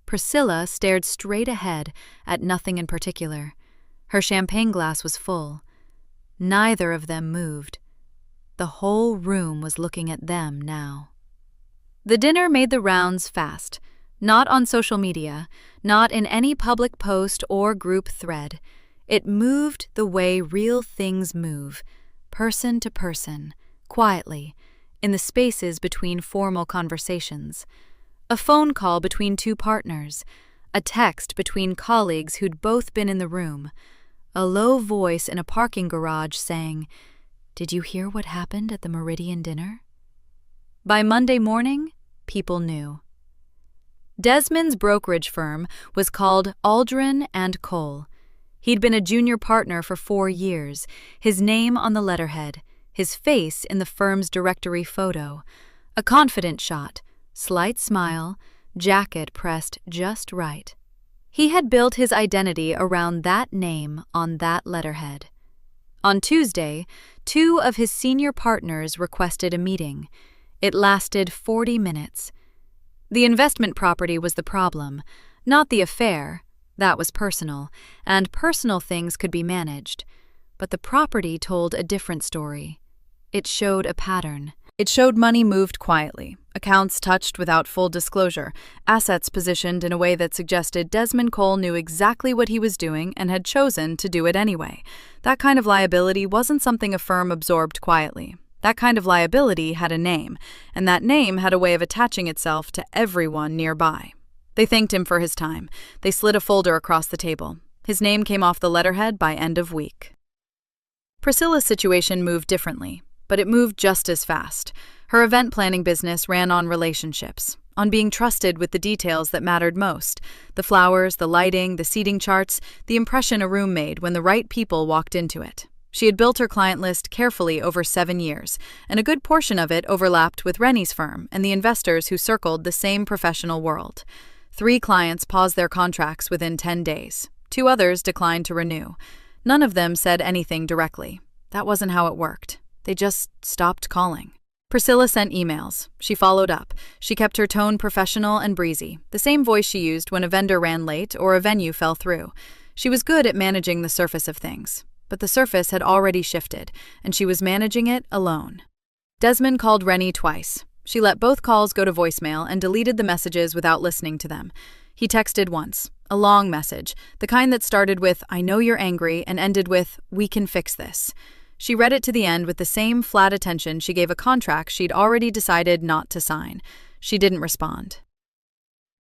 Priscilla stared straight ahead at nothing in particular. Her champagne glass was full. Neither of them moved. The whole room was looking at them now. The dinner made the rounds fast, not on social media, not in any public post or group thread. It moved the way real things move, person to person, quietly, in the spaces between formal conversations. A phone call between 2 partners, a text between colleagues who'd both been in the room, a low voice in a parking garage saying, "Did you hear what happened at the Meridian dinner?" By Monday morning, people knew. Desmond's brokerage firm was called Aldrin and Cole. He'd been a junior partner for 4 years, his name on the letterhead, his face in the firm's directory photo. A confident shot, slight smile, jacket pressed just right. He had built his identity around that name on that letterhead. On Tuesday, 2 of his senior partners requested a meeting. It lasted 40 minutes. The investment property was the problem, not the affair. That was personal, and personal things could be managed. But the property told a different story. It showed a pattern. It showed money moved quietly, accounts touched without full disclosure, assets positioned in a way that suggested Desmond Cole knew exactly what he was doing and had chosen to do it anyway. That kind of liability wasn't something a firm absorbed quietly. That kind of liability had a name, and that name had a way of attaching itself to everyone nearby. They thanked him for his time. They slid a folder across the table. His name came off the letterhead by end of week. Priscilla's situation moved differently, but it moved just as fast. Her event planning business ran on relationships, on being trusted with the details that mattered most: the flowers, the lighting, the seating charts, the impression a room made when the right people walked into it. She had built her client list carefully over 7 years, and a good portion of it overlapped with Rennie's firm and the investors who circled the same professional world. 3 clients paused their contracts within 10 days. 2 others declined to renew. None of them said anything directly. That wasn't how it worked. They just stopped calling. Priscilla sent emails. She followed up. She kept her tone professional and breezy, the same voice she used when a vendor ran late or a venue fell through. She was good at managing the surface of things. But the surface had already shifted, and she was managing it alone. Desmond called Rennie twice. She let both calls go to voicemail and deleted the messages without listening to them. He texted once, a long message, the kind that started with, "I know you're angry," and ended with, "We can fix this." She read it to the end with the same flat attention she gave a contract she'd already decided not to sign. She didn't respond.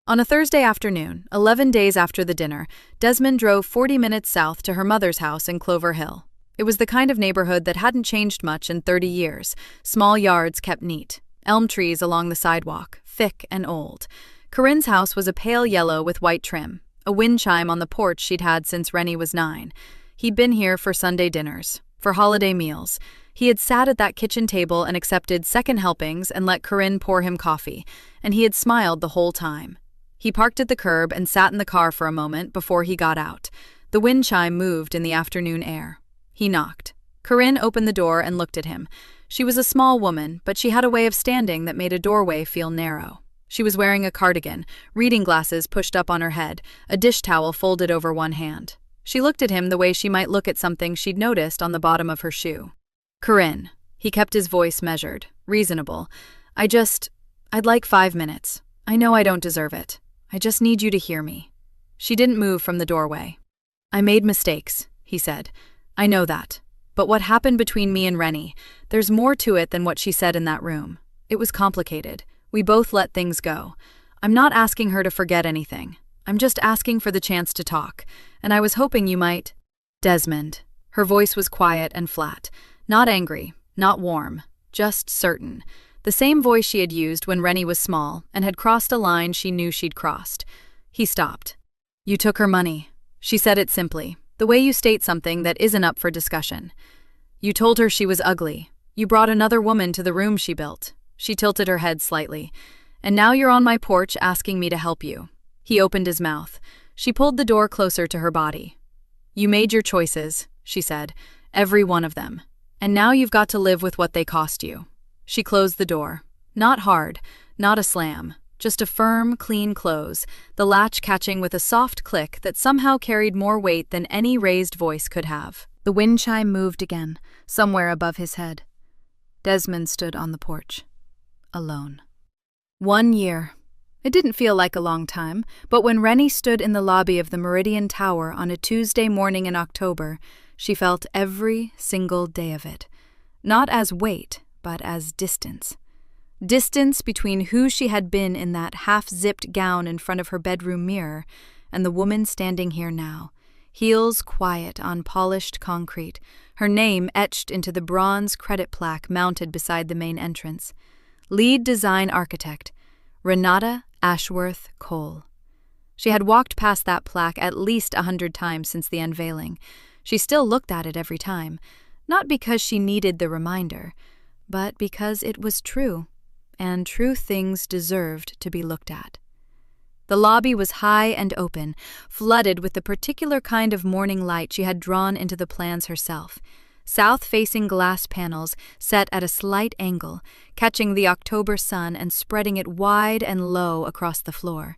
On a Thursday afternoon, 11 days after the dinner, Desmond drove 40 minutes south to her mother's house in Clover Hill. It was the kind of neighborhood that hadn't changed much in 30 years. Small yards kept neat. Elm trees along the sidewalk, thick and old. Corinne's house was a pale yellow with white trim, a wind chime on the porch she'd had since Rennie was 9. He'd been here for Sunday dinners, for holiday meals. He had sat at that kitchen table and accepted second helpings and let Corinne pour him coffee, and he had smiled the whole time. He parked at the curb and sat in the car for a moment before he got out. The wind chime moved in the afternoon air. He knocked. Corinne opened the door and looked at him. She was a small woman, but she had a way of standing that made a doorway feel narrow. She was wearing a cardigan, reading glasses pushed up on her head, a dish towel folded over one hand. She looked at him the way she might look at something she'd noticed on the bottom of her shoe. "Corinne," he kept his voice measured, reasonable. I'd like 5 minutes. I know I don't deserve it. I just need you to hear me." She didn't move from the doorway. "I made mistakes," he said. "I know that. But what happened between me and Rennie, there's more to it than what she said in that room. It was complicated. We both let things go. I'm not asking her to forget anything. I'm just asking for the chance to talk. And I was hoping you might—" "Desmond." Her voice was quiet and flat. Not angry, not warm, just certain. The same voice she had used when Rennie was small and had crossed a line she knew she'd crossed. He stopped. "You took her money." She said it simply, the way you state something that isn't up for discussion. "You told her she was ugly. You brought another woman to the room she built." She tilted her head slightly. "And now you're on my porch asking me to help you." He opened his mouth. She pulled the door closer to her body. "You made your choices," she said, "every one of them. And now you've got to live with what they cost you." She closed the door. Not hard, not a slam, just a firm, clean close, the latch catching with a soft click that somehow carried more weight than any raised voice could have. The wind chime moved again, somewhere above his head. Desmond stood on the porch, alone. 1 year. It didn't feel like a long time, but when Rennie stood in the lobby of the Meridian Tower on a Tuesday morning in October, she felt every single day of it. Not as weight, but as distance. Distance between who she had been in that half-zipped gown in front of her bedroom mirror and the woman standing here now, heels quiet on polished concrete, her name etched into the bronze credit plaque mounted beside the main entrance. Lead design architect, Renata Ashworth Cole. She had walked past that plaque at least 100 times since the unveiling. She still looked at it every time, not because she needed the reminder, but because it was true, and true things deserved to be looked at. The lobby was high and open, flooded with the particular kind of morning light she had drawn into the plans herself. South-facing glass panels set at a slight angle, catching the October sun and spreading it wide and low across the floor.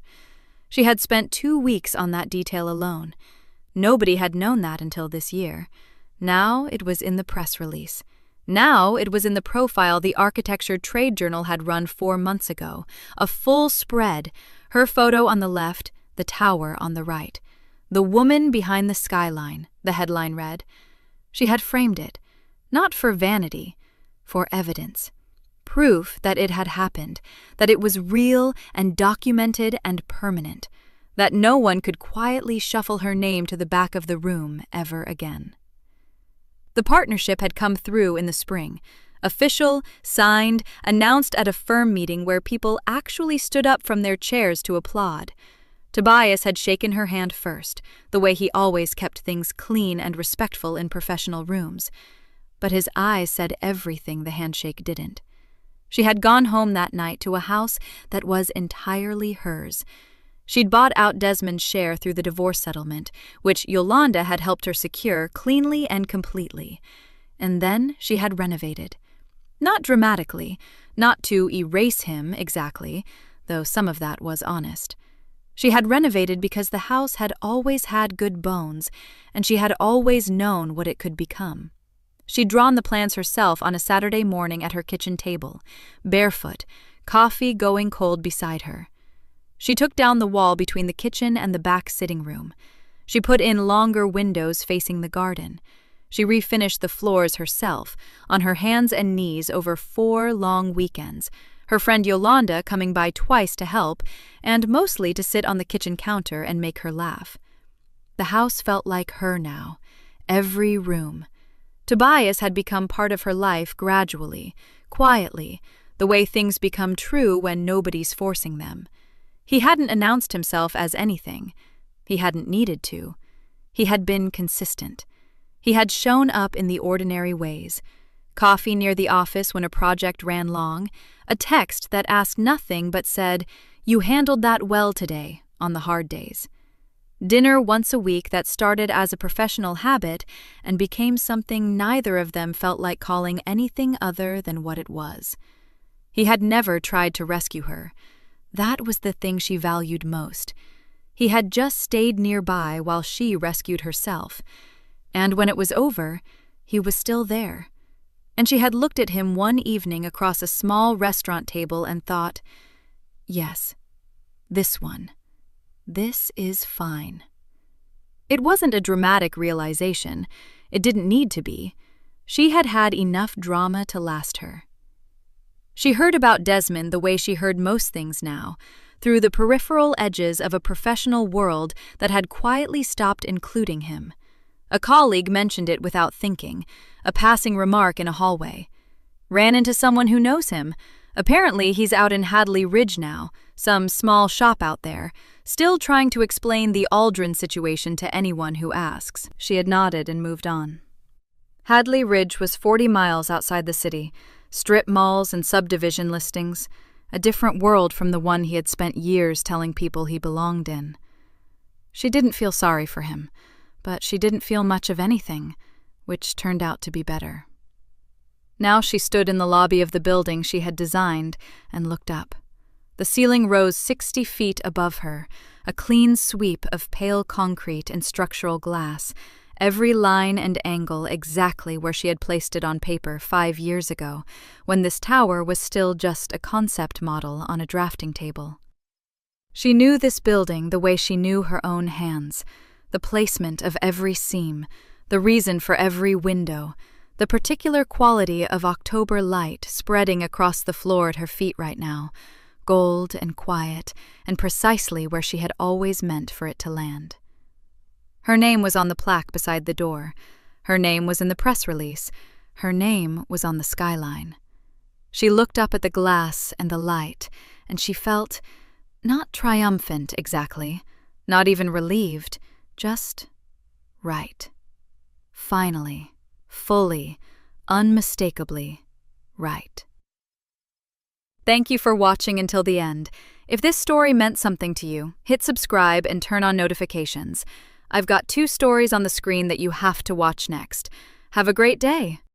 She had spent 2 weeks on that detail alone. Nobody had known that until this year. Now it was in the press release. Now it was in the profile the Architecture Trade Journal had run 4 months ago. A full spread, her photo on the left, the tower on the right. "The woman behind the skyline," the headline read. She had framed it, not for vanity, for evidence. Proof that it had happened, that it was real and documented and permanent, that no one could quietly shuffle her name to the back of the room ever again. The partnership had come through in the spring. Official, signed, announced at a firm meeting where people actually stood up from their chairs to applaud. Tobias had shaken her hand first, the way he always kept things clean and respectful in professional rooms. But his eyes said everything the handshake didn't. She had gone home that night to a house that was entirely hers. She'd bought out Desmond's share through the divorce settlement, which Yolanda had helped her secure cleanly and completely. And then she had renovated. Not dramatically, not to erase him exactly, though some of that was honest. She had renovated because the house had always had good bones, and she had always known what it could become. She'd drawn the plans herself on a Saturday morning at her kitchen table, barefoot, coffee going cold beside her. She took down the wall between the kitchen and the back sitting room. She put in longer windows facing the garden. She refinished the floors herself, on her hands and knees over 4 long weekends, her friend Yolanda coming by twice to help, and mostly to sit on the kitchen counter and make her laugh. The house felt like her now, every room. Tobias had become part of her life gradually, quietly, the way things become true when nobody's forcing them. He hadn't announced himself as anything. He hadn't needed to. He had been consistent. He had shown up in the ordinary ways. Coffee near the office when a project ran long, a text that asked nothing but said, "You handled that well today," on the hard days. Dinner once a week that started as a professional habit and became something neither of them felt like calling anything other than what it was. He had never tried to rescue her. That was the thing she valued most. He had just stayed nearby while she rescued herself. And when it was over, he was still there. And she had looked at him one evening across a small restaurant table and thought, yes, this one. This is fine. It wasn't a dramatic realization. It didn't need to be. She had had enough drama to last her. She heard about Desmond the way she heard most things now, through the peripheral edges of a professional world that had quietly stopped including him. A colleague mentioned it without thinking, a passing remark in a hallway. Ran into someone who knows him. Apparently he's out in Hadley Ridge now, some small shop out there, still trying to explain the Aldrin situation to anyone who asks. She had nodded and moved on. Hadley Ridge was 40 miles outside the city, strip malls and subdivision listings, a different world from the one he had spent years telling people he belonged in. She didn't feel sorry for him, but she didn't feel much of anything, which turned out to be better. Now she stood in the lobby of the building she had designed and looked up. The ceiling rose 60 feet above her, a clean sweep of pale concrete and structural glass, every line and angle exactly where she had placed it on paper 5 years ago, when this tower was still just a concept model on a drafting table. She knew this building the way she knew her own hands, the placement of every seam, the reason for every window, the particular quality of October light spreading across the floor at her feet right now, gold and quiet, and precisely where she had always meant for it to land. Her name was on the plaque beside the door. Her name was in the press release. Her name was on the skyline. She looked up at the glass and the light, and she felt not triumphant exactly, not even relieved, just right. Finally, fully, unmistakably right. Thank you for watching until the end. If this story meant something to you, hit subscribe and turn on notifications. I've got 2 stories on the screen that you have to watch next. Have a great day.